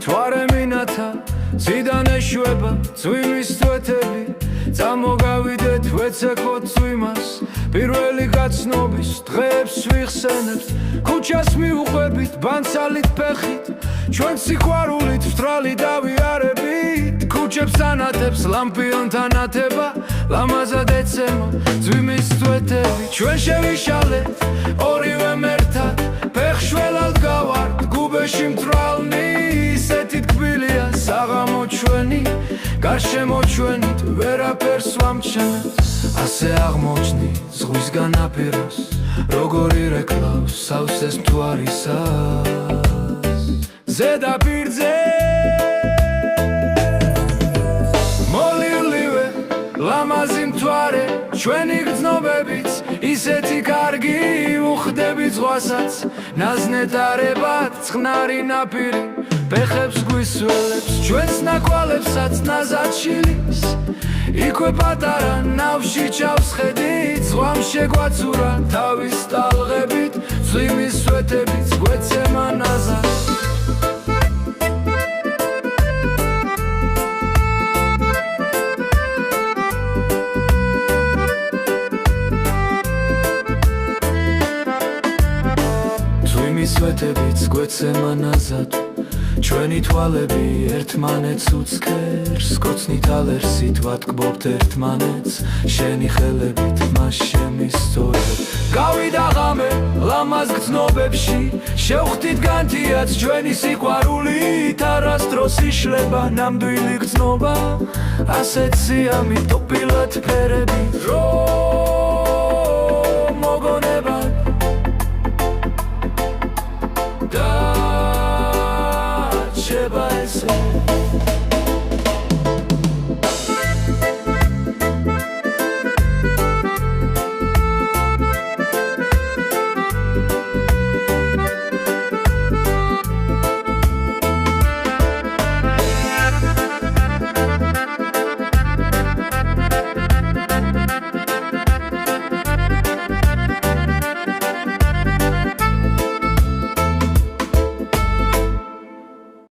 მთვარე მინათა ციდან ეშვება წვიმის თვეთები წამოგავიდეთ ვეცექოთ წვიმას პირველი გაცნობის დღეებს ვიხსენებთ ქუჩას მივუყვებით ბანცალით ფეხით ჩვენ სიყვარულით ვთრალი დავიარებით ქუჩებს ანათებს ლამპიონთან ათება ლამაზად ეცემა წვიმის თვეთები ჩვენ შევიშალეთ ორივე მერթად ფეხშველად გავართ გუბეში მთვრალნი ისეთი თბილია საღამო ჩვენი გარშემო ჩვენით ვერაფერს ვამჩნევთ ასე აღმოჩნი ზღვისგან აპირას როგორი რეკლავს სავსეს მთვარისას ზედაპირზე მოლილივე ლამაზი მთვარე ჩვენი გრძნობებიც ისეთი კარგი უხდებით ზღვასაც ნაზნედარებად წყნარი ნაპირი ფეხებს გვისველებს ჩვენს ნაკვალებსაც ნაზად შილის იქვე პატარა ნავში ჩავს ხედით ზღვამ შეგვაცურა თავის ტალღებით წვიმის სვეტებით გვეცემა ნაზად წვიმის სვეტებით გვეცემა ნაზად ჩვენი თვალები ერთმანეთს უცქერს კოცნით ალერსით ვატკბობთ ერთმანეთს შენი ხელებით მას შემისწორებ გავიდა ღამე ლამაზ გრძნობებში შევხვდით განთიაც ჩვენი სიყვარულით არასდროს იშლება ნამდვილი გრძნობა ასეთ სიამით ოპილად ფერები